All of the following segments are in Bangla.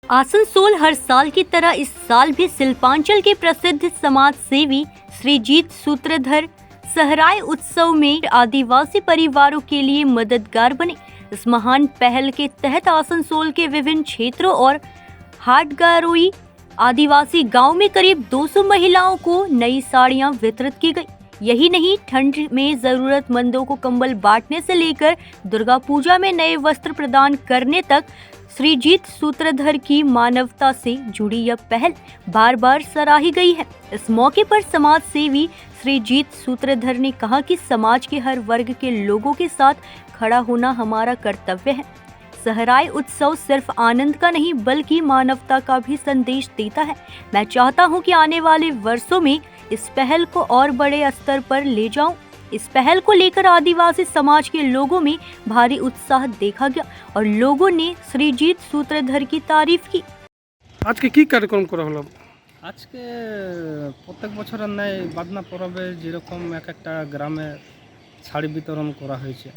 आसनसोल हर साल की तरह इस साल भी शिल्पांचल के प्रसिद्ध समाज सेवी श्रीजीत सूत्रधर सहराय उत्सव में आदिवासी परिवारों के लिए मददगार बने। इस महान पहल के तहत आसनसोल के विभिन्न क्षेत्रों और हाटगारोई आदिवासी गांव में करीब 200 महिलाओं को नई साड़ियां वितरित की गई। यही नहीं, ठंड में जरूरतमंदों को कंबल बांटने से लेकर दुर्गा पूजा में नए वस्त्र प्रदान करने तक श्रीजीत सूत्रधर की मानवता से जुड़ी यह पहल बार बार सराही गई है। इस मौके पर समाज सेवी श्रीजीत सूत्रधर ने कहा कि समाज के हर वर्ग के लोगों के साथ खड़ा होना हमारा कर्तव्य है। सहराय उत्सव सिर्फ आनंद का नहीं बल्कि मानवता का भी संदेश देता है। मैं चाहता हूं कि आने वाले वर्षों में इस पहल को और बड़े स्तर पर ले जाऊं। इस पहल को लेकर आदिवासी समाज के लोगों में भारी उत्साह देखा गया और लोगों ने श्रीजीत सूत्रधर की तारीफ की। आज के कार्यक्रम करा हलो? आज के प्रत्येक बছর ন্যায় বাদনা পরবে যেরকম এক একটা গ্রামে শাড়ি বিতরণ করা হয়েছে,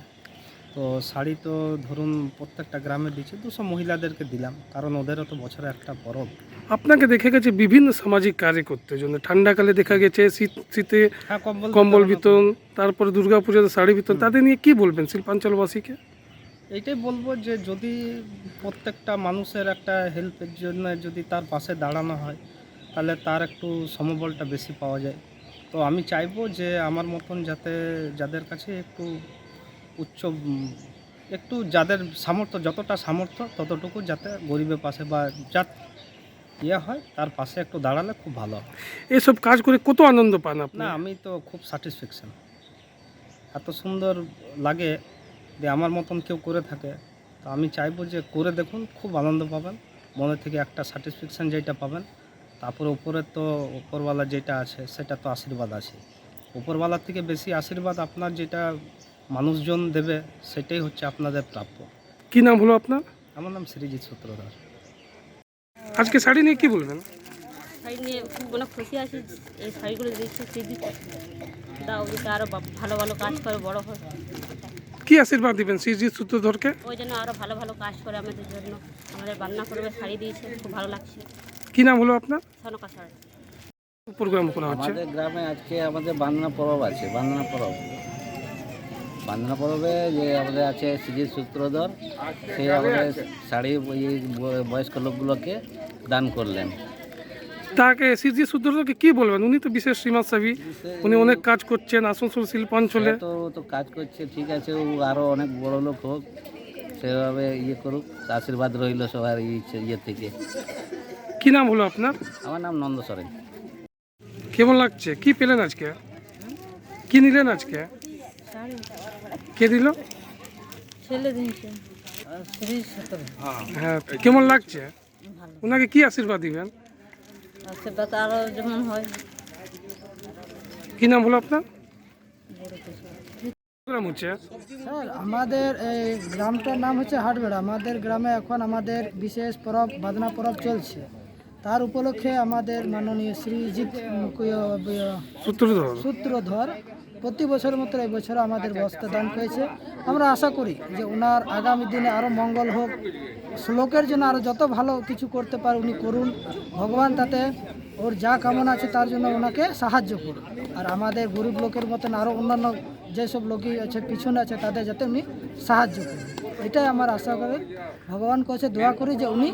তো শাড়ি তো ধরুন প্রত্যেকটা গ্রামে দিচ্ছে, 200 মহিলাদেরকে দিলাম, কারণ ওদেরও তো বছরে একটা পরব। আপনাকে দেখা গেছে বিভিন্ন সামাজিক কাজ করতে, জন্য ঠান্ডাকালে দেখা গেছে শীতে কম্বল বিতরণ, তারপরে দুর্গাপূজাতে শাড়ি বিতরণ, তাদের নিয়ে কি বলবেন শিল্পাঞ্চলবাসীকে? এইটাই বলবো যে যদি প্রত্যেকটা মানুষের একটা হেল্পের জন্য যদি তার পাশে দাঁড়ানো হয় তাহলে তার একটু সমবলটা বেশি পাওয়া যায়। তো আমি চাইবো যে আমার মতন যাতে যাদের কাছে একটু উচ্চ একটু যাদের সামর্থ্য, যতটা সামর্থ্য ততটুকু যাতে গরিবের পাশে বা যা ইয়ে হয় তার পাশে একটু দাঁড়ালে খুব ভালো হয়। এসব কাজ করে কত আনন্দ পান আপনি? না, আমি তো খুব স্যাটিসফ্যাকশন, এত সুন্দর লাগে যে আমার মতন কেউ করে থাকে। তো আমি চাইবো যে করে দেখুন, খুব আনন্দ পাবেন, মনে থেকে একটা স্যাটিসফ্যাকশন যেটা পাবেন। তারপরে উপরে তো উপরওয়ালা যেটা আছে সেটা তো আশীর্বাদ আছে, উপরওয়ালার থেকে বেশি আশীর্বাদ আপনার যেটা মানুষজন দেবে সেটাই হচ্ছে আপনাদের প্রাপ্য। কি নাম হলো আপনার? আমার নাম শ্রীজিৎ সূত্রধর। আজকে শাড়ি নিয়ে কি বলবেন? শাড়ি নিয়ে খুব অনেক খুশি আছি। এই শাড়িগুলো দিচ্ছে শ্রীজিৎ দাও, যাতে আরও ভালো ভালো কাজ করে বড় হয়। কি আশীর্বাদ দিবেন শ্রীজিৎ সূত্রধরকে? ওই জন্য আরও ভালো ভালো কাজ করে আমাদের জন্য, আমাদের বান্না করবে শাড়ি দিয়েছে, খুব ভালো লাগছে। কি নাম হলো আপনার? সনকা শাড়ি প্রোগ্রাম করা হচ্ছে আমাদের গ্রামে আজকে আমাদের বান্দনা পরব আছে। বান্দনা পরবে যে আমাদের আছে শ্রীজিৎ সূত্রধর, সে আমাদের শাড়ি বয়স্ক লোকগুলোকে দান করলেন। তাকে শ্রীজিৎ সূত্রধরকে কি বলবেন? উনি তো বিশেষ সমাজসেবী, উনি অনেক কাজ করছেন আসানসোল শিল্পাঞ্চলে। তো কাজ করছে, ঠিক আছে, ও আরও অনেক বড় লোক হোক, সেভাবে ইয়ে করুক, আশীর্বাদ রইল সবার ইয়ে থেকে। কি নাম হলো আপনার? আমার নাম নন্দ সরেন। কেমন লাগছে? কি পেলেন আজকে? কি নিলেন আজকে? কে দিল? হ্যাঁ, কেমন লাগছে? ওনাকে কি আশীর্বাদ দিবেন? আশীর্বাদ আরও যেমন হয়। কি নাম হলো আপনার? হচ্ছে স্যার, আমাদের এই গ্রামটার নাম হচ্ছে হাটবেড়া। আমাদের গ্রামে এখন আমাদের বিশেষ পরব বাদনা পরব চলছে। তার উপলক্ষে আমাদের মাননীয় শ্রীজিৎ সূত্রধর প্রতি বছরের মতো এই বছর আমাদের বস্ত্র দান করেছে। আমরা আশা করি যে ওনার আগামী দিনে আরও মঙ্গল হোক, শ্লোকের জন্য আরও যত ভালো কিছু করতে পারে উনি করুন। ভগবান তাতে ওর যা কামনা আছে তার জন্য ওনাকে সাহায্য করুন। আর আমাদের গরিব লোকের মতন আরও অন্যান্য যেসব লোকই আছে পিছনে আছে তাদের যাতে উনি সাহায্য করুন, এটাই আমার আশা করে। ভগবান কাছে দোয়া করি যে উনি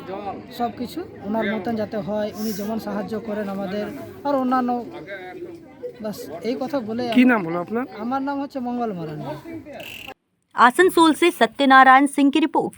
সব কিছু ওনার মতন যাতে হয়, উনি যেমন সাহায্য করেন আমাদের আর অন্যান্য। बस এই কথা বলে। কি নাম হলো আপনার? আমার নাম হচ্ছে মঙ্গল মারান্ডি। आसनसोल से सत्यनारायण सिंह की रिपोर्ट।